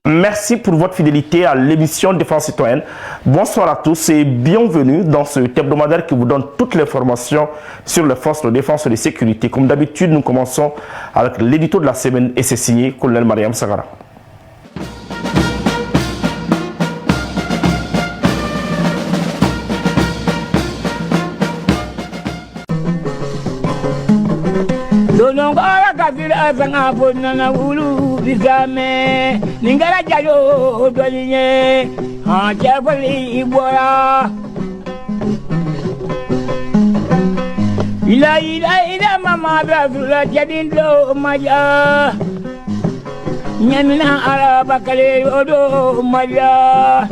Merci pour votre fidélité à l'émission Défense citoyenne. Bonsoir à tous et bienvenue dans ce hebdomadaire qui vous donne toutes les informations sur les forces de défense et de sécurité. Comme d'habitude, nous commençons avec l'édito de la semaine et c'est signé Colonel Mariam Sagara. Donongora kabila zanga bona na ulu bizame ningara jayo dolinye ha jabali ibora ila mama brazula jadindo maja nyamina araba kale odo maja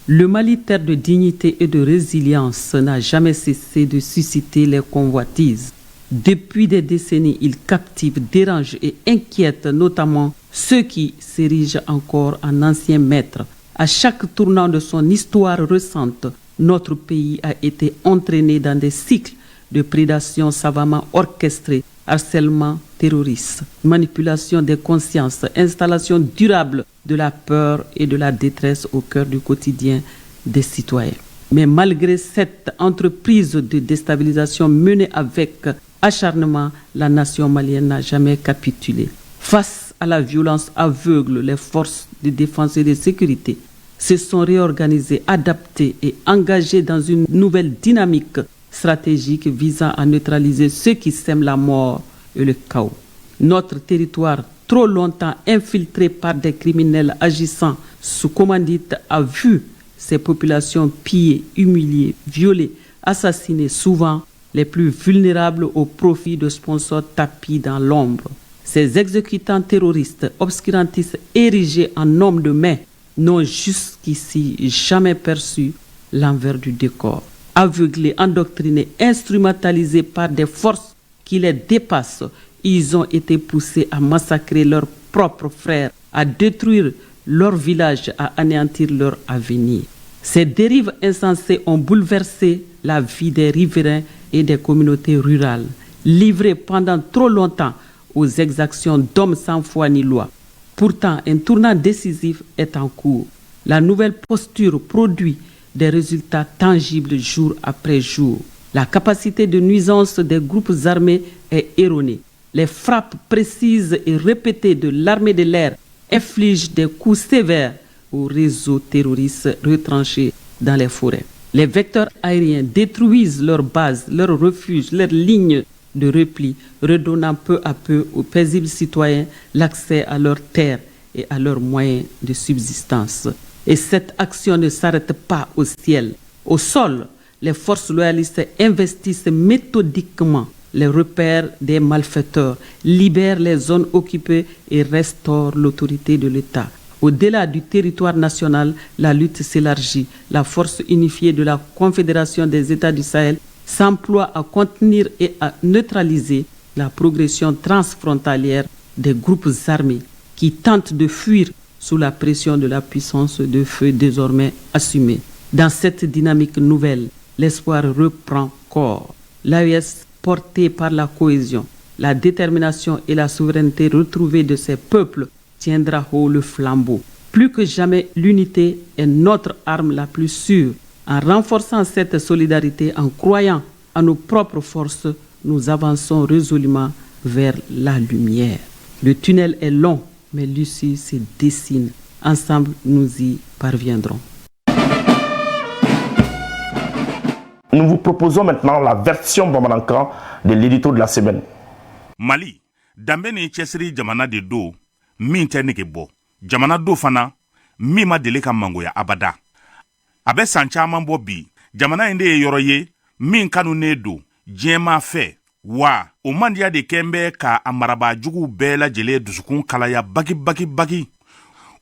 Le Mali, terre de dignité et de résilience, n'a jamais cessé de susciter les convoitises. Depuis des décennies, il captive, dérange et inquiète notamment ceux qui s'érigent encore en anciens maîtres. À chaque tournant de son histoire récente, notre pays a été entraîné dans des cycles de prédation savamment orchestrés, harcèlement terroriste, manipulation des consciences, installation durable de la peur et de la détresse au cœur du quotidien des citoyens. Mais malgré cette entreprise de déstabilisation menée avec acharnement, la nation malienne n'a jamais capitulé. Face à la violence aveugle, les forces de défense et de sécurité se sont réorganisées, adaptées et engagées dans une nouvelle dynamique stratégique visant à neutraliser ceux qui sèment la mort et le chaos. Notre territoire, trop longtemps infiltré par des criminels agissant sous commandite, a vu ses populations pillées, humiliées, violées, assassinées, souvent les plus vulnérables au profit de sponsors tapis dans l'ombre. Ces exécutants terroristes, obscurantistes érigés en hommes de main, n'ont jusqu'ici jamais perçu l'envers du décor. Aveuglés, endoctrinés, instrumentalisés par des forces qui les dépassent, ils ont été poussés à massacrer leurs propres frères, à détruire leur village, à anéantir leur avenir. Ces dérives insensées ont bouleversé la vie des riverains et des communautés rurales, livrées pendant trop longtemps aux exactions d'hommes sans foi ni loi. Pourtant, un tournant décisif est en cours. La nouvelle posture produit des résultats tangibles jour après jour. La capacité de nuisance des groupes armés est erronée. Les frappes précises et répétées de l'armée de l'air infligent des coups sévères aux réseaux terroristes retranchés dans les forêts. Les vecteurs aériens détruisent leurs bases, leurs refuges, leurs lignes de repli, redonnant peu à peu aux paisibles citoyens l'accès à leurs terres et à leurs moyens de subsistance. Et cette action ne s'arrête pas au ciel. Au sol, les forces loyalistes investissent méthodiquement les repères des malfaiteurs, libèrent les zones occupées et restaurent l'autorité de l'État. Au-delà du territoire national, la lutte s'élargit. La force unifiée de la Confédération des États du Sahel s'emploie à contenir et à neutraliser la progression transfrontalière des groupes armés qui tentent de fuir sous la pression de la puissance de feu désormais assumée. Dans cette dynamique nouvelle, l'espoir reprend corps. L'AES, porté par la cohésion, la détermination et la souveraineté retrouvée de ces peuples, tiendra haut le flambeau. Plus que jamais, l'unité est notre arme la plus sûre. En renforçant cette solidarité, en croyant à nos propres forces, nous avançons résolument vers la lumière. Le tunnel est long, mais l'issue se dessine. Ensemble, nous y parviendrons. Nous vous proposons maintenant la version Bamanankan de l'édito de la semaine. Mali, dambe ni cesri jamana de do, min te nege bo. Jamana do fana, mi ma dele ka mango ya abada. Abe sancha mambo bi, jamana inde yoroye, min kanu ne do, jema fe, wa, o mandia de kembe ka amaraba jugu bela jele dusukun kalaya bagi.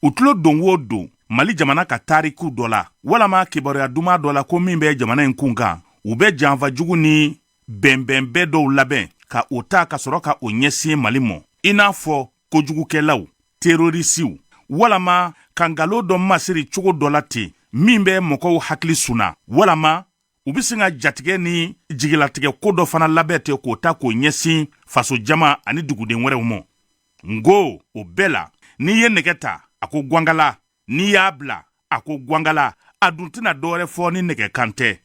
Utlo donwo do, Mali jamana ka tariku dola, wala ma kibaria duma dola ko min be jamana nkunga, ube janva jugu ni bɛnbɛnbɛn dɔw labɛn ka o ta ka sɔrɔ ka o ɲɛsin Mali mɔ i n'a fɔ kojugukɛlaw terorisiw walama ka ngalon dɔ masiri cogo dɔ la ten min bɛ mɔgɔw hakili sunna walama u bɛ se ka jatigɛ ni jigilatigɛ ko dɔ fana labɛn ten k'o ta k'o ɲɛsin faso jama ani duguden wɛrɛw mɔ ngo o bɛɛ la n'i ye nɛgɛ ta a ko gwangala n'i y'a bila a ko gwangala a dun tɛna dɔwɛrɛ fɔ ni nɛgɛ kan tɛ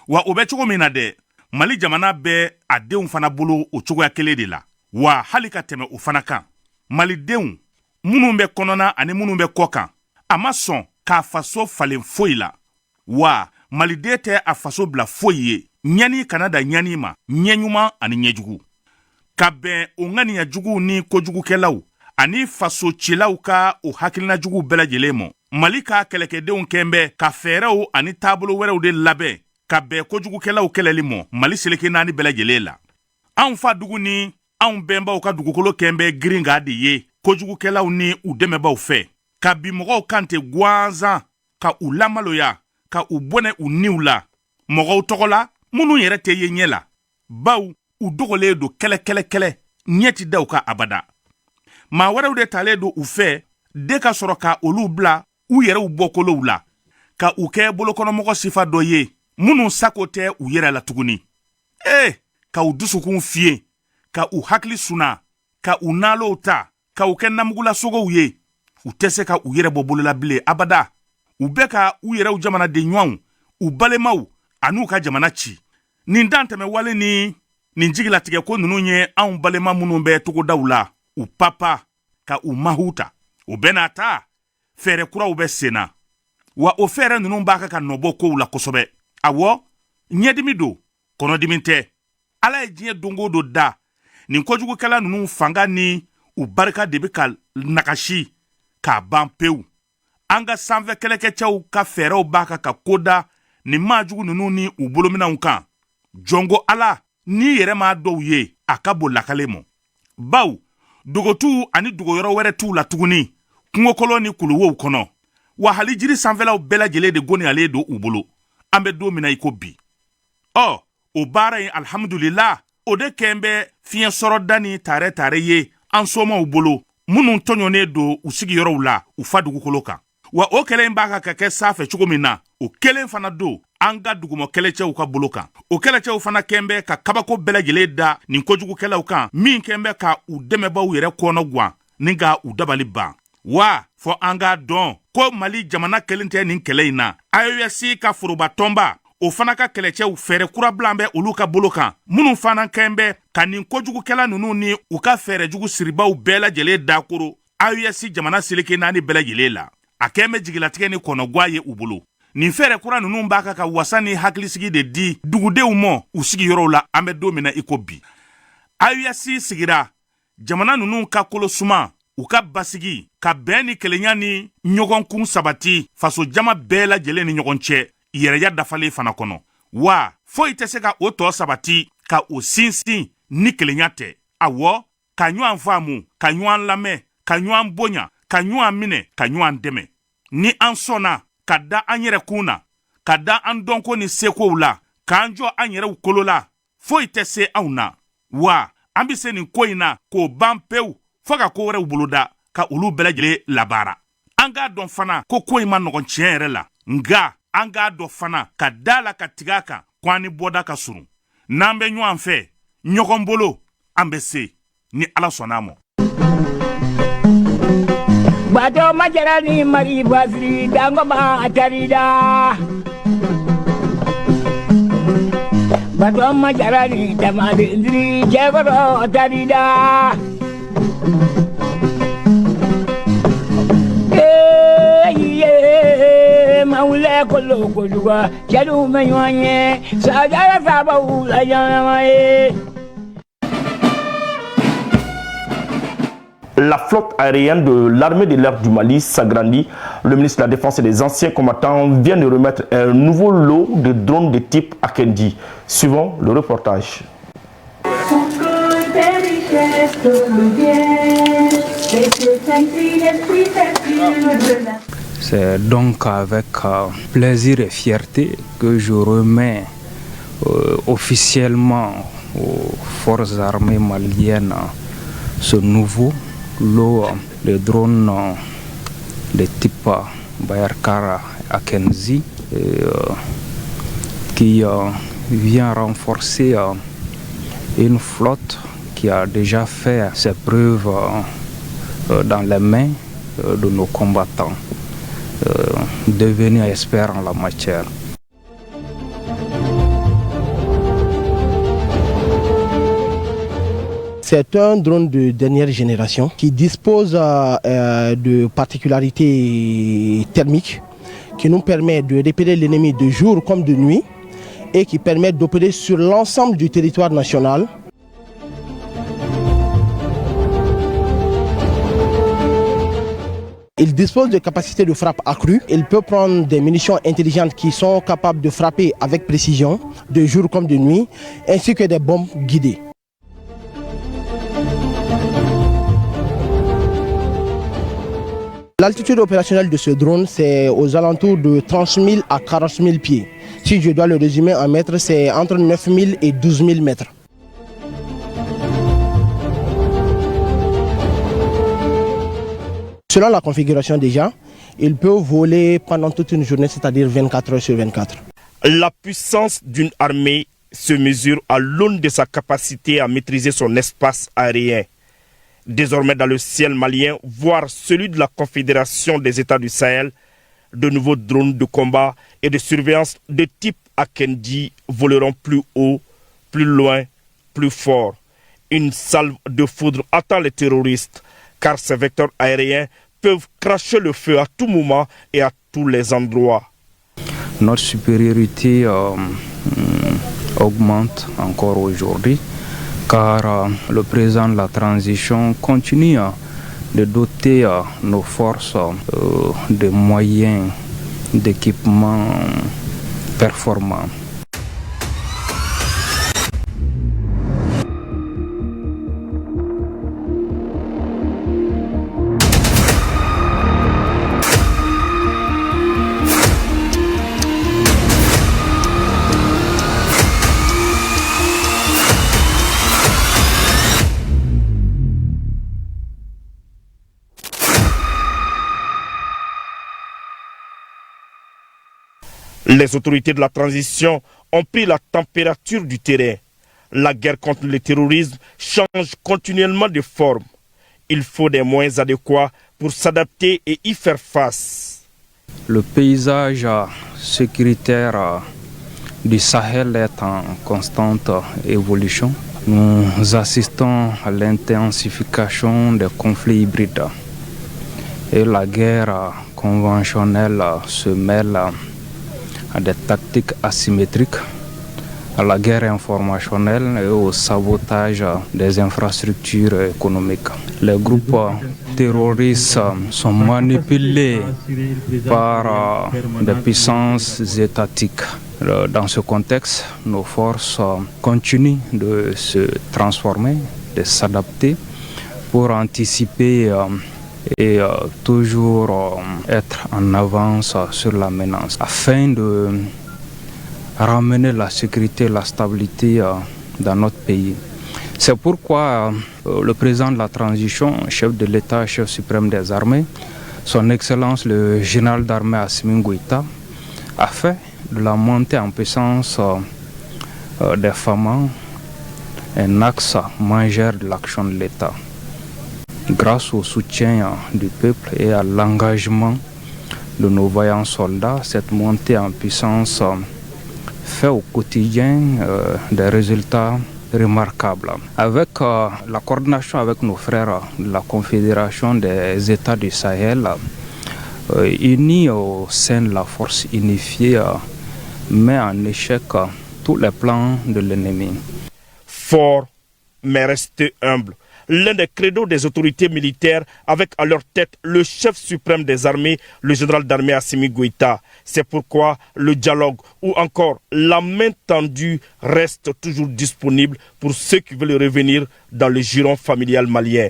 wa o bɛ cogo min na dɛ Mali jamana bɛ a denw fana bolo o cogoya kelen de la wa hali ka tɛmɛ o fana kan Malidenw minnu bɛ kɔnɔna ani minnu bɛ kɔ kan a ma sɔn k'a faso falen foyi la wa Maliden tɛ a faso bila foyi ye ɲani kana da ɲani ma ɲɛ ɲuman ani ɲɛjugu ka bɛn o ŋaniya juguw ni kojugukɛlaw ani faso cilaw ka o hakilina juguw bɛɛ lajɛlen mɔ Mali ka kɛlɛkɛdenw kɛnbɛ ka fɛɛrɛw ani taabolo wɛrɛw de labɛn ka bɛn kojugukɛlaw kɛlɛli mɔ Mali seleke naani bɛɛ lajɛlen la anw fa dugu ni anw bɛnbaw ka dugukolo kɛnbɛ girin k'a de ye kojugukɛlaw ni u dɛmɛbaw fɛ ka bi mɔgɔw kan tɛ gansan ka u lamaloya ka u bɔnɛ u niw la mɔgɔw tɔgɔ la minnu yɛrɛ tɛ ye ɲɛ la baw u dogolen don kɛlɛ ɲɛ ti da u ka abada maa wɛrɛw de talen don u fɛ de ka sɔrɔ ka olu bila u yɛrɛw bɔkolow la ka u kɛ bolokɔnɔmɔgɔ sifa dɔ ye minnu sako tɛ u yɛrɛ la tuguni ka u dusukun fiye ka u hakili suna ka u nalow ta ka u kɛ namugula sogow ye u tɛ se ka u yɛrɛ bɔ bolola bilen abada u bɛ ka u yɛrɛw jamana de ɲɔgɔnw u balemaw an'u ka jamana ci nin dan tɛmɛ wale ni nin jigilatigɛ ko ninnu ye anw balema minnu bɛ togodaw la u papa ka u mahu ta u bɛ n'a ta fɛɛrɛ kuraw bɛ senna wa o fɛɛrɛ ninnu b'a ka nɔbɔ kow la kosɛbɛ awɔ ɲɛdimi don kɔnɔdimi tɛ ala ye diɲɛ dongo do da nin kojugukɛla ninnu fanga ni u barika de bɛ ka nagasi k'a ban pewu an ka sanfɛ kɛlɛkɛcɛw ka fɛɛrɛw b'a ka koda nin maajugu ninnu ni u bolominanw kan jɔngo ala n'i yɛrɛ m'a dɔw ye a ka bon lakale mɔ baw dogotu ani dogoyɔrɔ wɛrɛ t'u la tuguni kungokolon ni kuluwow kɔnɔ wa hali jiri sanfɛlaw bɛɛ lajɛlen de goniyalen don u bolo an bɛ don min na i ko bi o baara in alhamdulillah o de kɛn bɛ fiɲɛ sɔrɔ da ni tare ye an somaw bolo minnu tɔɲɔnen don u sigiyɔrɔw la u fa dugukolo kan wa o kɛlɛ in b'a ka kɛ sanfɛ cogo min na o kelen fana don an ka dugumɔ kɛlɛcɛw ka bolo kan o kɛlɛcɛw fana kɛn bɛ ka kabako bɛɛ lajɛlen da nin kojugukɛlaw kan min kɛn bɛ ka u dɛmɛbaw yɛrɛ kɔnɔ guwan ni ka u dabali ban wa fɔ an k'a dɔn ko Mali jamana kelen tɛ nin kɛlɛ in na AES ka foroba tɔnba o fana ka kɛlɛcɛw fɛɛrɛ kurabilan bɛ olu ka bolo kan minnu fana kɛn bɛ ka nin kojugukɛla ninnu ni u ka fɛɛrɛ jugu siribaw bɛɛ lajɛlen dakoro AES jamana seleke naani bɛɛ lajɛlen la a kɛn bɛ jigilatigɛ ni kɔnɔguwa ye u bolo nin fɛɛrɛ kura ninnu b'a ka wasa ni hakilisigi de di dugudenw mɔ u sigiyɔrɔw la an bɛ don min na i ko bi AES sigira jamana ninnu ka kolo suma u ka basigi ka bɛn ni kelenya ni ɲɔgɔnkun sabati faso jama bɛɛ lajɛlen ni ɲɔgɔn cɛ yɛrɛya dafalen fana kɔnɔ wa foyi tɛ se ka o tɔ sabati ka o sinsin ni kelenya tɛ awɔ ka ɲɔgɔn faamu ka ɲɔgɔn lamɛn ka ɲɔgɔn bonya ka ɲɔgɔn minɛ ka ɲɔgɔn dɛmɛ ni an sɔnna ka da an yɛrɛ kun na ka da an dɔnko ni sekow la k'an jɔ an yɛrɛw kolo la foyi tɛ se anw na wa an bɛ se nin ko in na k'o ban pewu fɔ ka ko wɛrɛw boloda ka olu bɛɛ lajɛlen labaara an k'a dɔn fana ko in ma nɔgɔn tiɲɛ yɛrɛ la nga an k'a dɔn fana ka da la ka tigɛ a kan ko an ni bɔda ka surun n'an bɛ ɲɔgɔn fɛ ɲɔgɔn bolo an bɛ se ni ala sɔnna a ma. Bato majara ni mari basri dango ma atarida Bato majara ni tamade indri jebaro atarida Maule kolo koluga jalu menyanye sajara sabahu la jamae. La flotte aérienne de l'armée de l'air du Mali s'agrandit. Le ministre de la Défense et des anciens combattants vient de remettre un nouveau lot de drones de type Akendi. Suivons le reportage. C'est donc avec plaisir et fierté que je remets officiellement aux forces armées maliennes ce nouveau lot de drones de type Bayraktar Akenzi qui vient renforcer une flotte qui a déjà fait ses preuves dans les mains de nos combattants, devenus experts en la matière. C'est un drone de dernière génération qui dispose de particularités thermiques qui nous permet de repérer l'ennemi de jour comme de nuit et qui permet d'opérer sur l'ensemble du territoire national. Il dispose de capacités de frappe accrues. Il peut prendre des munitions intelligentes qui sont capables de frapper avec précision, de jour comme de nuit, ainsi que des bombes guidées. L'altitude opérationnelle de ce drone, c'est aux alentours de 30 000 à 40 000 pieds. Si je dois le résumer en mètres, c'est entre 9 000 et 12 000 mètres. Selon la configuration déjà, il peut voler pendant toute une journée, c'est-à-dire 24 heures sur 24. La puissance d'une armée se mesure à l'aune de sa capacité à maîtriser son espace aérien. Désormais dans le ciel malien, voire celui de la Confédération des États du Sahel, de nouveaux drones de combat et de surveillance de type Akendi voleront plus haut, plus loin, plus fort. Une salve de foudre attend les terroristes, car ces vecteurs aériens peuvent cracher le feu à tout moment et à tous les endroits. Notre supériorité augmente encore aujourd'hui, car le président de la transition continue de doter nos forces de moyens d'équipement performants. Les autorités de la transition ont pris la température du terrain. La guerre contre le terrorisme change continuellement de forme. Il faut des moyens adéquats pour s'adapter et y faire face. Le paysage sécuritaire du Sahel est en constante évolution. Nous assistons à l'intensification des conflits hybrides et la guerre conventionnelle se mêle à des tactiques asymétriques, à la guerre informationnelle et au sabotage des infrastructures économiques. Les groupes terroristes sont manipulés par des puissances étatiques. Dans ce contexte, nos forces continuent de se transformer, de s'adapter pour anticiper et toujours être en avance sur la menace afin de ramener la sécurité et la stabilité dans notre pays. C'est pourquoi le président de la transition, chef de l'État, chef suprême des armées, son Excellence le général d'armée Assimi Goïta, a fait de la montée en puissance des FAMA un axe majeur de l'action de l'État. Grâce au soutien du peuple et à l'engagement de nos vaillants soldats, cette montée en puissance fait au quotidien des résultats remarquables. Avec la coordination avec nos frères de la Confédération des États du Sahel, unis au sein de la force unifiée, met en échec tous les plans de l'ennemi. Fort, mais restez humble. L'un des credos des autorités militaires avec à leur tête le chef suprême des armées, le général d'armée Assimi Goïta. C'est pourquoi le dialogue ou encore la main tendue reste toujours disponible pour ceux qui veulent revenir dans le giron familial malien.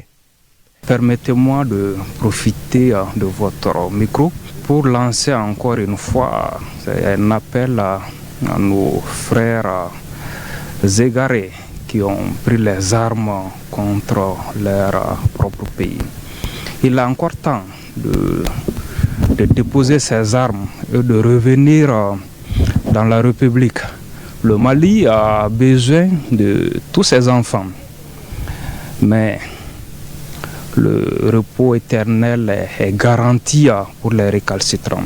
Permettez-moi de profiter de votre micro pour lancer encore une fois un appel à nos frères égarés qui ont pris les armes contre leur propre pays. Il est encore temps de déposer ses armes et de revenir dans la République. Le Mali a besoin de tous ses enfants, mais le repos éternel est garanti pour les récalcitrants.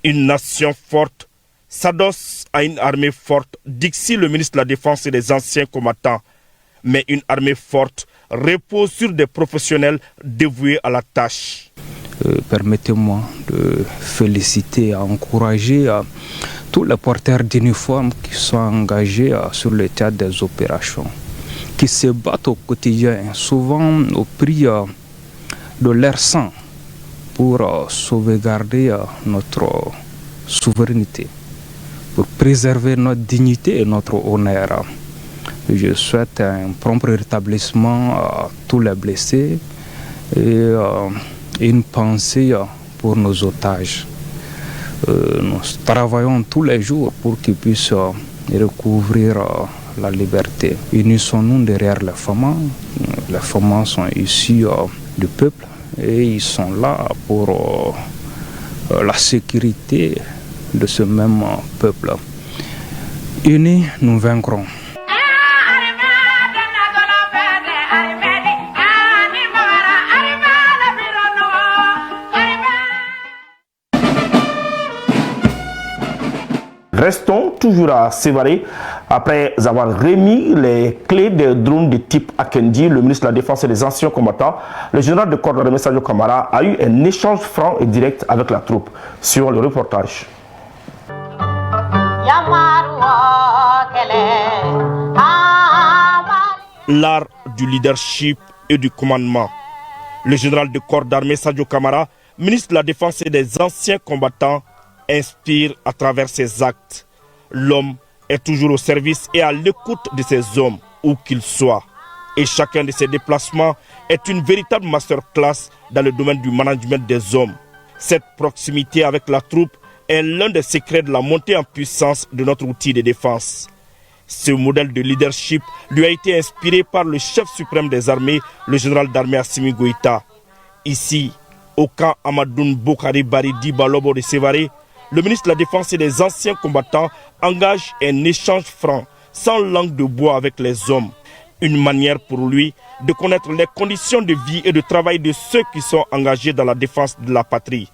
Une nation forte s'adosse à une armée forte, d'ici le ministre de la Défense et des anciens combattants. Mais une armée forte repose sur des professionnels dévoués à la tâche. Permettez-moi de féliciter et encourager tous les porteurs d'uniformes qui sont engagés sur le théâtre des opérations, qui se battent au quotidien, souvent au prix de leur sang, pour sauvegarder notre souveraineté, pour préserver notre dignité et notre honneur. Je souhaite un prompt rétablissement à tous les blessés et une pensée pour nos otages. Nous travaillons tous les jours pour qu'ils puissent recouvrir la liberté. Unissons-nous derrière les femmes. Les femmes sont issues du peuple et ils sont là pour la sécurité de ce même peuple. Unis, nous vaincrons. Restons toujours à Sévaré. Après avoir remis les clés des drones de type Akendi, le ministre de la Défense et des anciens combattants, le général de corps d'armée Sadio Kamara a eu un échange franc et direct avec la troupe. Sur le reportage. L'art du leadership et du commandement. Le général de corps d'armée Sadio Kamara, ministre de la Défense et des anciens combattants, inspire à travers ses actes. L'homme est toujours au service et à l'écoute de ses hommes, où qu'ils soient. Et chacun de ses déplacements est une véritable masterclass dans le domaine du management des hommes. Cette proximité avec la troupe est l'un des secrets de la montée en puissance de notre outil de défense. Ce modèle de leadership lui a été inspiré par le chef suprême des armées, le général d'armée Assimi Goïta. Ici, au camp Amadoun Bokari Bari Dibalobo de Sévaré, le ministre de la Défense et des anciens combattants engage un échange franc, sans langue de bois avec les hommes. Une manière pour lui de connaître les conditions de vie et de travail de ceux qui sont engagés dans la défense de la patrie.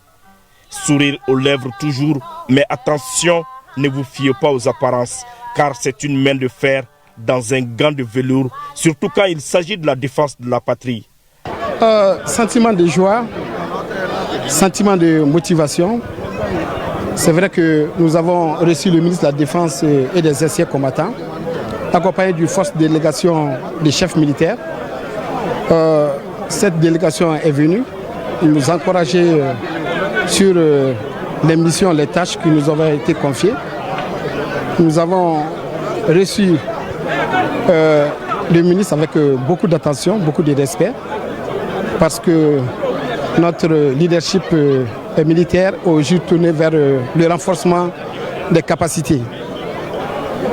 Sourire aux lèvres toujours, mais attention, ne vous fiez pas aux apparences, car c'est une main de fer dans un gant de velours, surtout quand il s'agit de la défense de la patrie. Sentiment de joie, sentiment de motivation. C'est vrai que nous avons reçu le ministre de la Défense et des anciens combattants, accompagné d'une forte délégation des chefs militaires. Cette délégation est venue nous encourager sur les missions, les tâches qui nous avaient été confiées. Nous avons reçu le ministre avec beaucoup d'attention, beaucoup de respect, parce que notre leadership militaire est aujourd'hui tourné vers le renforcement des capacités.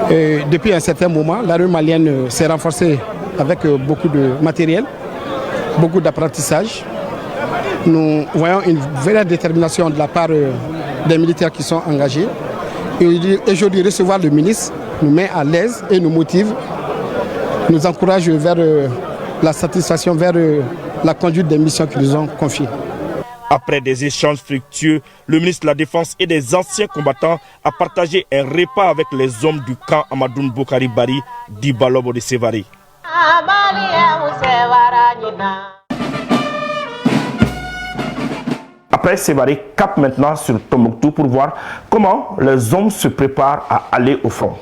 Et depuis un certain moment, l'armée malienne s'est renforcée avec beaucoup de matériel, beaucoup d'apprentissage. Nous voyons une vraie détermination de la part des militaires qui sont engagés. Et aujourd'hui, recevoir le ministre nous met à l'aise et nous motive, nous encourage vers la satisfaction, vers la conduite des missions qu'ils nous ont confiées. Après des échanges fructueux, le ministre de la Défense et des anciens combattants a partagé un repas avec les hommes du camp Amadoun Bokari Bari d'Ibalobo de Sévaré. Après Sévaré, cap maintenant sur Tombouctou pour voir comment les hommes se préparent à aller au front.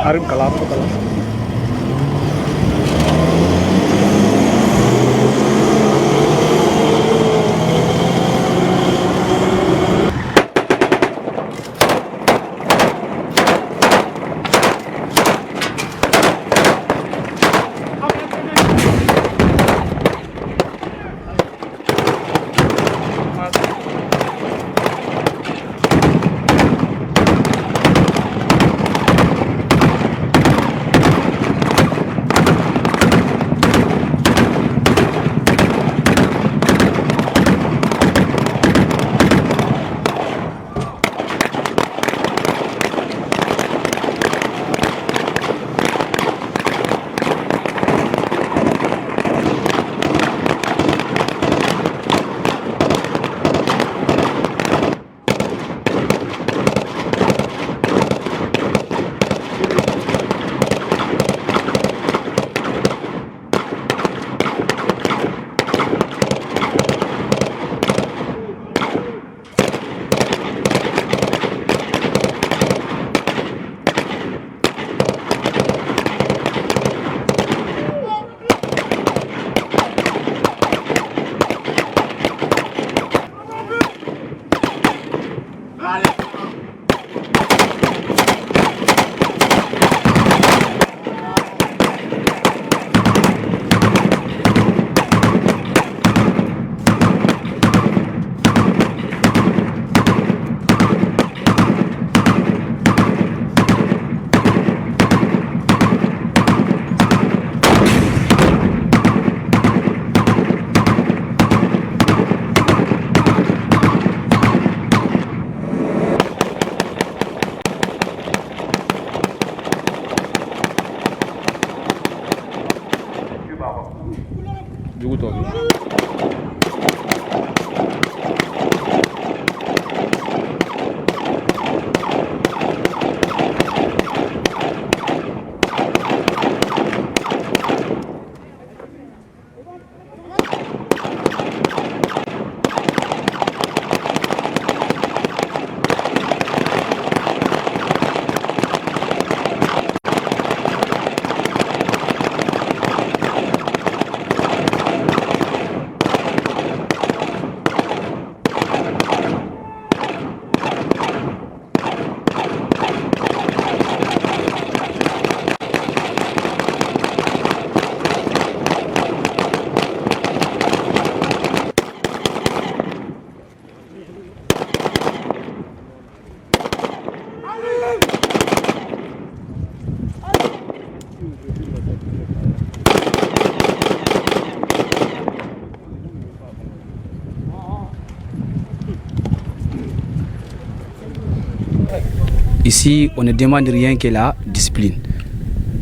arim kalam kalam. Ici, on ne demande rien que la discipline.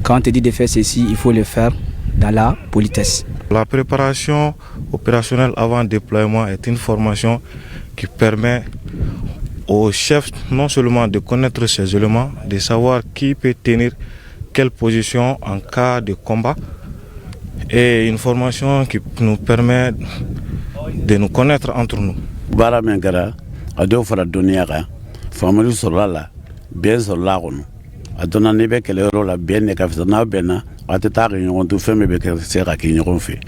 Quand on te dit de faire ceci, il faut le faire dans la politesse. La préparation opérationnelle avant déploiement est une formation qui permet aux chefs non seulement de connaître ces éléments, de savoir qui peut tenir quelle position en cas de combat, et une formation qui nous permet de nous connaître entre nous. Bien sur la roue, à ton année que le rôle a bien des cafés bena, à te taire une ronde de femme et que c'est à qui nous fait.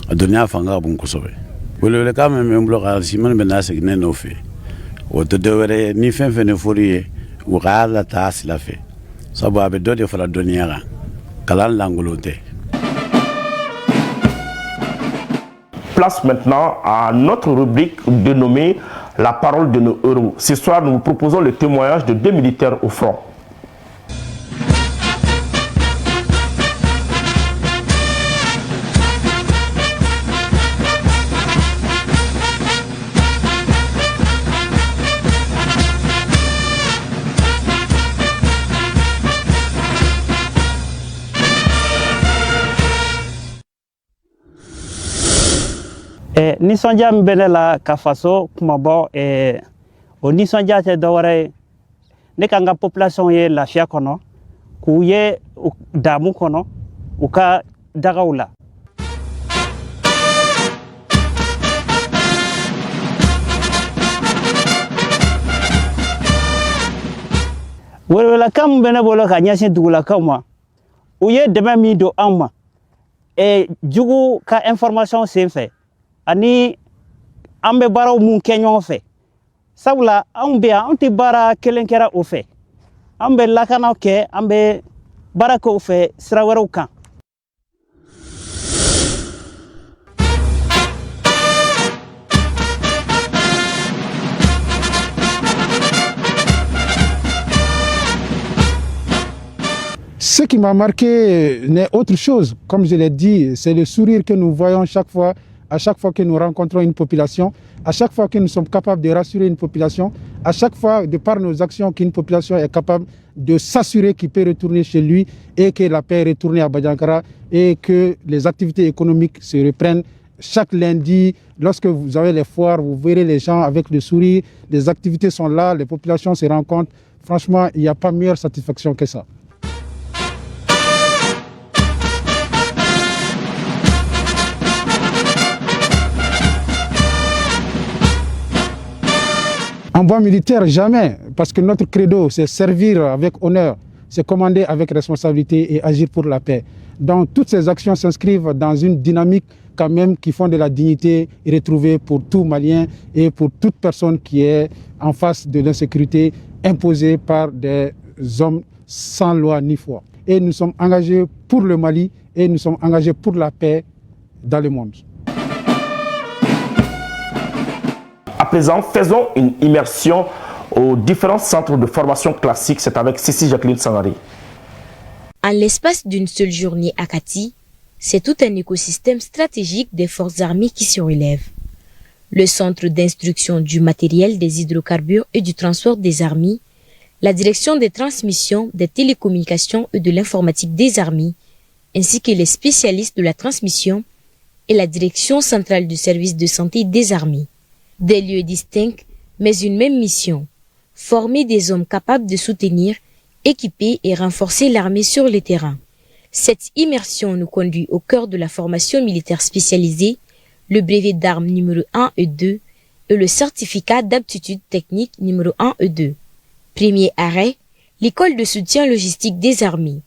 À donner à Fanga Bunkosobe. Vous le cas même bloc à Simon Benas et Neno fait. Ou te devrait ni fin fait ne fourrier, ou rare la tasse la fait. Ça va avec d'autres fois la donière. Calan l'angoloté. Place maintenant à notre rubrique dénommée La parole de nos héros. Ce soir, nous vous proposons le témoignage de 2 militaires au front. Nisɔndiya min bɛ ne la ka faso kumabɔ o nisɔndiya tɛ dɔwɛrɛ ye ne ka n ka population ye lafiya kɔnɔ k'u ye damu kɔnɔ u ka dagaw la. Wala kam bena bolo ka nyasin dugula kama. Uye dema mi do amma. E jugu ka information sen fait. Ani ambe bara mun kenyon fait. Sabula ambe anti bara kelenkera o fait. Ambe lakana ke ambe bara ko fait srawero kan. Ce qui m'a marqué n'est autre chose, comme je l'ai dit, c'est le sourire que nous voyons à chaque fois que nous rencontrons une population, à chaque fois que nous sommes capables de rassurer une population, à chaque fois, de par nos actions, qu'une population est capable de s'assurer qu'il peut retourner chez lui et que la paix est retournée à Badiankara et que les activités économiques se reprennent. Chaque lundi, lorsque vous avez les foires, vous verrez les gens avec le sourire, les activités sont là, les populations se rencontrent. Franchement, il n'y a pas meilleure satisfaction que ça. En bois militaire, jamais, parce que notre credo, c'est servir avec honneur, c'est commander avec responsabilité et agir pour la paix. Donc toutes ces actions s'inscrivent dans une dynamique quand même qui font de la dignité retrouvée pour tout Malien et pour toute personne qui est en face de l'insécurité imposée par des hommes sans loi ni foi. Et nous sommes engagés pour le Mali et nous sommes engagés pour la paix dans le monde. À présent, faisons une immersion aux différents centres de formation classique. C'est avec Cécile Jacqueline Sangaré. En l'espace d'une seule journée à Kati, c'est tout un écosystème stratégique des forces armées qui se relève. Le centre d'instruction du matériel des hydrocarbures et du transport des armées, la direction des transmissions, des télécommunications et de l'informatique des armées, ainsi que les spécialistes de la transmission et la direction centrale du service de santé des armées. Des lieux distincts, mais une même mission, former des hommes capables de soutenir, équiper et renforcer l'armée sur le terrain. Cette immersion nous conduit au cœur de la formation militaire spécialisée, le brevet d'armes numéro 1 et 2 et le certificat d'aptitude technique numéro 1 et 2. Premier arrêt, l'école de soutien logistique des armées.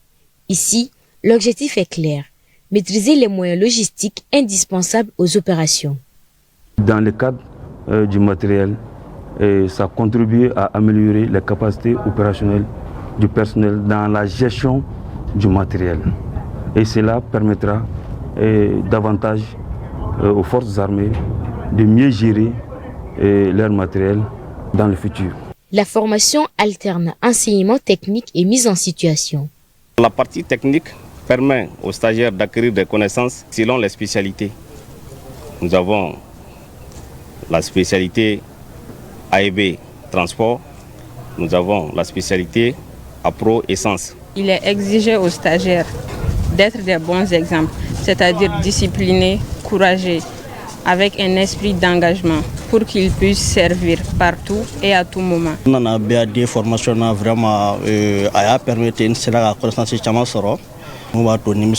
Ici, l'objectif est clair, maîtriser les moyens logistiques indispensables aux opérations. Dans le cadre du matériel, et ça contribue à améliorer les capacités opérationnelles du personnel dans la gestion du matériel. Et cela permettra davantage aux forces armées de mieux gérer leur matériel dans le futur. La formation alterne enseignement technique et mise en situation. La partie technique permet aux stagiaires d'acquérir des connaissances selon les spécialités. Nous avons la spécialité AEB transport, nous avons la spécialité APRO essence. Il est exigé aux stagiaires d'être des bons exemples, c'est-à-dire disciplinés, courageux, avec un esprit d'engagement pour qu'ils puissent servir partout et à tout moment. On a des formations vraiment à permettre une série connaissance de on va tourner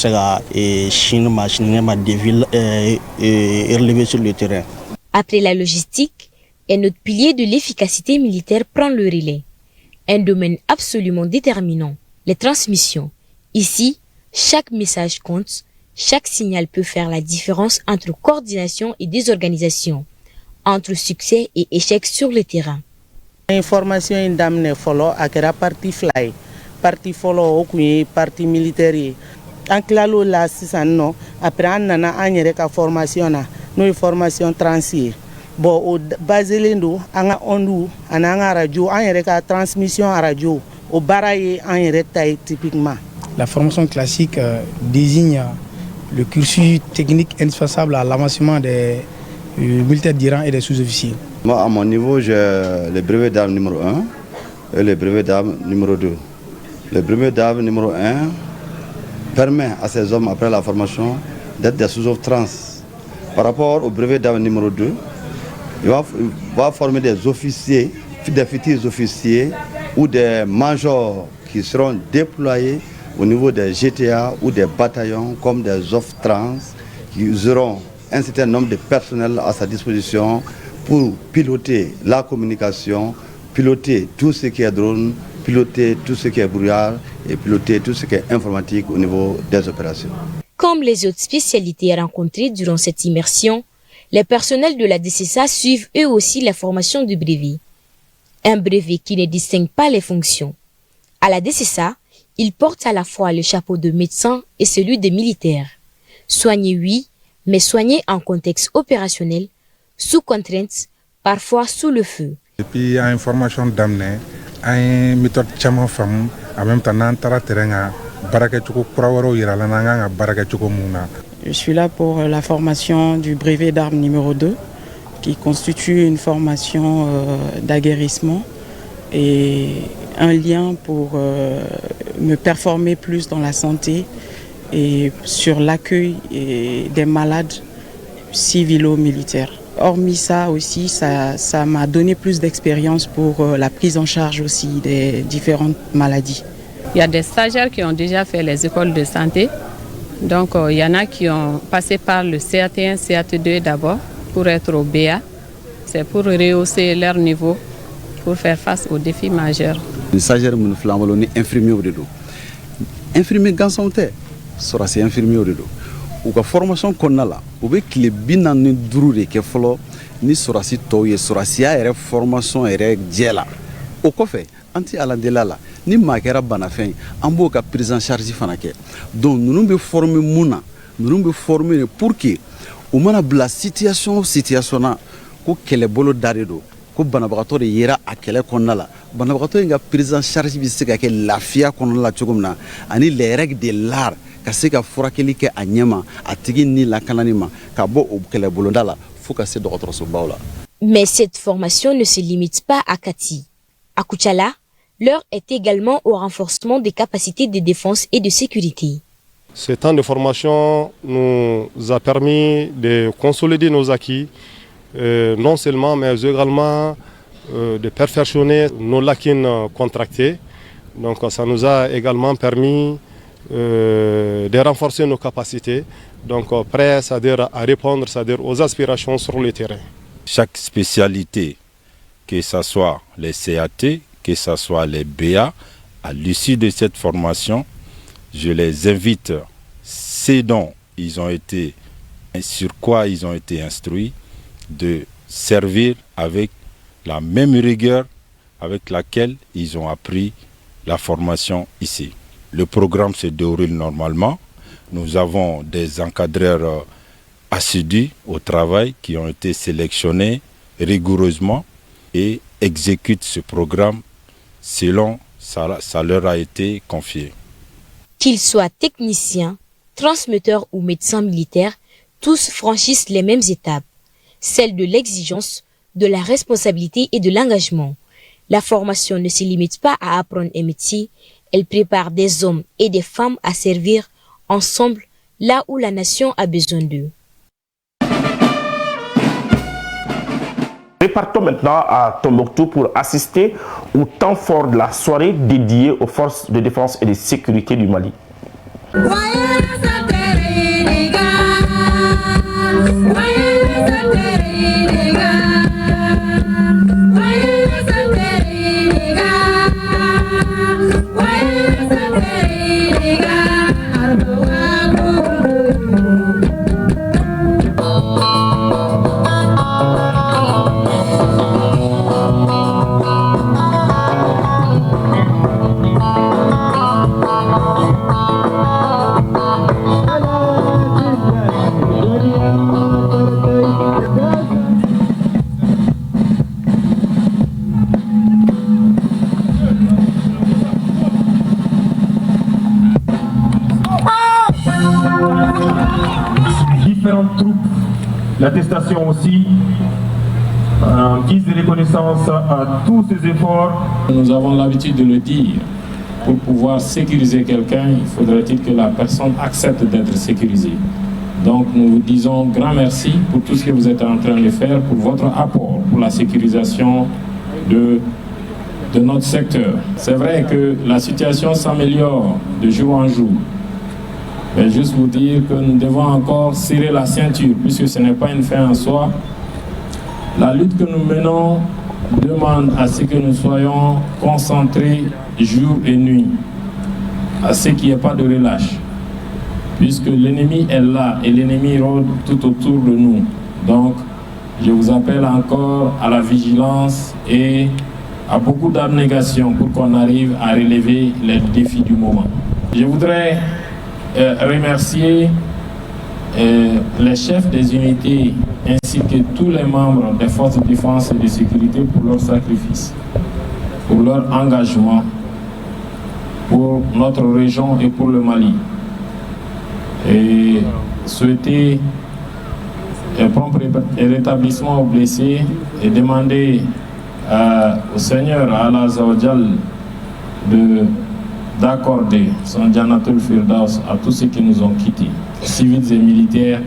et Chine machine des villes relever sur le terrain. Après la logistique, un autre pilier de l'efficacité militaire prend le relais. Un domaine absolument déterminant, les transmissions. Ici, chaque message compte, chaque signal peut faire la différence entre coordination et désorganisation, entre succès et échec sur le terrain. Information est d'amener follow à la partie fly, partie follow au partie militaire. En clalo la non après on a une formation nous formation transier. Bon au basé lendo anga ondu ananga radio en transmission à radio au baraye en taille typiquement. La formation classique désigne le cursus technique indispensable à l'avancement des militaires d'Iran et des sous-officiers. Moi à mon niveau j'ai le brevet d'armes numéro 1 et le brevet d'armes numéro 2. Le brevet d'armes numéro 1 permet à ces hommes après la formation d'être des sous-officiers trans. Par rapport au brevet d'armes numéro 2, il va former des officiers, des futurs officiers ou des majors qui seront déployés au niveau des GTA ou des bataillons comme des OFF trans qui auront un certain nombre de personnel à sa disposition pour piloter la communication, piloter tout ce qui est drone, piloter tout ce qui est brouillard et piloter tout ce qui est informatique au niveau des opérations. Comme les autres spécialités rencontrées durant cette immersion, les personnels de la DCSA suivent eux aussi la formation du brevet. Un brevet qui ne distingue pas les fonctions. À la DCSA, il porte à la fois le chapeau de médecin et celui de militaire. Soigner, oui, mais soigner en contexte opérationnel, sous contrainte, parfois sous le feu. Et puis il y a une formation d'amener, une méthode de femme, en même temps, je suis là pour la formation du brevet d'armes numéro 2, qui constitue une formation d'aguerrissement et un lien pour me performer plus dans la santé et sur l'accueil des malades civilo-militaires. Hormis ça aussi, ça m'a donné plus d'expérience pour la prise en charge aussi des différentes maladies. Il y a des stagiaires qui ont déjà fait les écoles de santé. Donc il y en a qui ont passé par le CAT1, CAT2 d'abord pour être au BA. C'est pour rehausser leur niveau, pour faire face aux défis majeurs. Les stagiaires me font infirmier au dedo. Infirmier gansonte, sera c'est infirmier au dedo. Ou la formation qu'on a là, ou bien que les binan ne drourent que folo ni sera si toye sera si a formation est diela. Au coffre, anti à la delala, ni makera banafin, ambo ka prise en charge fanake. Donc nous nous former mouna, nous nous former pour que au mana bla situation na ko kele bolo daredo ko banabagato de yera akele konnala banabagato nga prise en charge bi se ka ke lafia konnala chogumna ani les règles de l'art ka se ka furakeli ke anyama atigi ni la kananima ka bo o kele bolo dala faut ka se docteur so bawla. Mais cette formation ne se limite pas à Kati. À Koutchala, l'heure est également au renforcement des capacités de défense et de sécurité. Ce temps de formation nous a permis de consolider nos acquis, non seulement, mais également de perfectionner nos lacunes contractées. Donc ça nous a également permis de renforcer nos capacités, donc prêts c'est-à-dire à répondre c'est-à-dire aux aspirations sur le terrain. Chaque spécialité, que ce soit les CAT, que ce soit les BA, à l'issue de cette formation, je les invite, ce dont ils ont été, sur quoi ils ont été instruits, de servir avec la même rigueur avec laquelle ils ont appris la formation ici. Le programme se déroule normalement. Nous avons des encadreurs assidus au travail qui ont été sélectionnés rigoureusement et exécutent ce programme selon ça leur a été confié. Qu'ils soient techniciens, transmetteurs ou médecins militaires, tous franchissent les mêmes étapes, celles de l'exigence, de la responsabilité et de l'engagement. La formation ne se limite pas à apprendre un métier, elle prépare des hommes et des femmes à servir ensemble là où la nation a besoin d'eux. Partons maintenant à Tombouctou pour assister au temps fort de la soirée dédiée aux forces de défense et de sécurité du Mali. Différentes troupes, l'attestation aussi, en guise de reconnaissance à tous ces efforts. Nous avons l'habitude de le dire, pour pouvoir sécuriser quelqu'un, il faudrait-il que la personne accepte d'être sécurisée. Donc nous vous disons grand merci pour tout ce que vous êtes en train de faire, pour votre apport, pour la sécurisation de notre secteur. C'est vrai que la situation s'améliore de jour en jour. Mais juste vous dire que nous devons encore serrer la ceinture, puisque ce n'est pas une fin en soi. La lutte que nous menons demande à ce que nous soyons concentrés jour et nuit, à ce qu'il n'y ait pas de relâche, puisque l'ennemi est là et l'ennemi rôde tout autour de nous. Donc, je vous appelle encore à la vigilance et à beaucoup d'abnégation pour qu'on arrive à relever les défis du moment. Je voudrais remercier les chefs des unités ainsi que tous les membres des forces de défense et de sécurité pour leur sacrifice, pour leur engagement, pour notre région et pour le Mali. Et souhaiter un prompt rétablissement aux blessés et demander au Seigneur, à Allah Zawajal, d'accorder son Janatul Firdaus à tous ceux qui nous ont quittés, civils et militaires,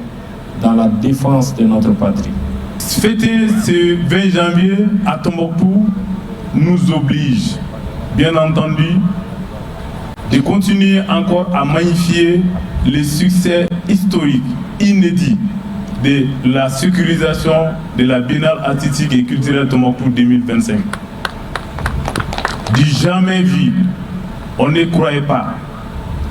dans la défense de notre patrie. Fêter ce 20 janvier à Tombouctou nous oblige, bien entendu, de continuer encore à magnifier les succès historiques, inédits de la sécurisation de la Biennale artistique et culturelle Tombouctou 2025. Du jamais vu, on ne croyait pas.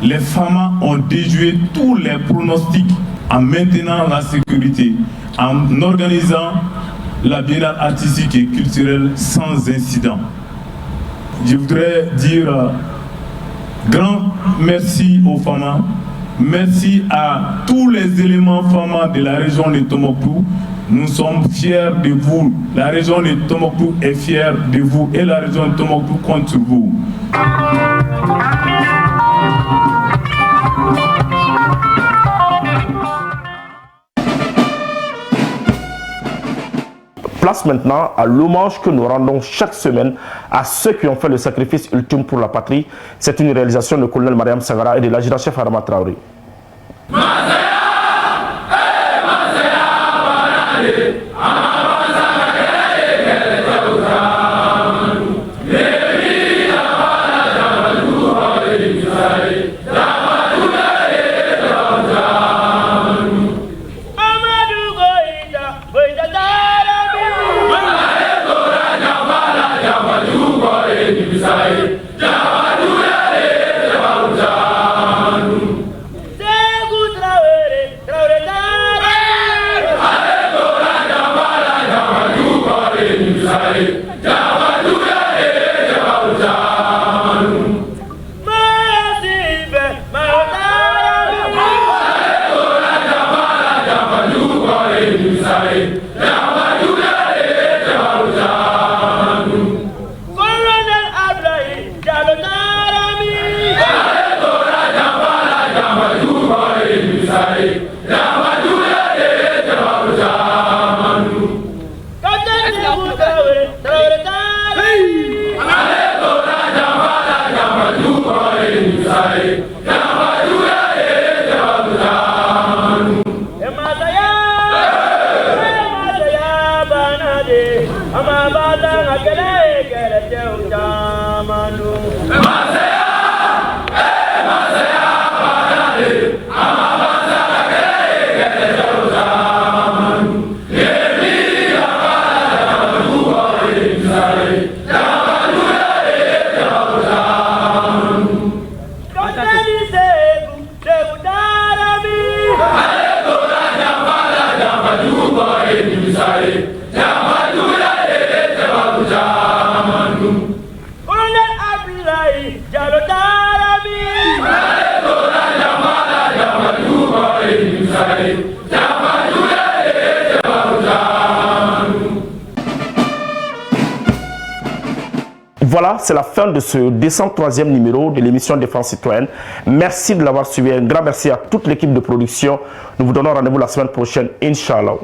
Les femmes ont déjoué tous les pronostics en maintenant la sécurité, en organisant la Biennale artistique et culturelle sans incident. Je voudrais dire grand merci aux femmes, merci à tous les éléments femmes de la région de Tombouctou. Nous sommes fiers de vous. La région de Tombouctou est fière de vous et la région de Tombouctou compte sur vous. Place maintenant à l'hommage que nous rendons chaque semaine à ceux qui ont fait le sacrifice ultime pour la patrie. C'est une réalisation du colonel Mariam Sagara et de l'adjudant-chef Adama Traoré. Voilà, c'est la fin de ce 203e numéro de l'émission Défense Citoyenne. Merci de l'avoir suivi. Un grand merci à toute l'équipe de production. Nous vous donnons rendez-vous la semaine prochaine, Inch'Allah.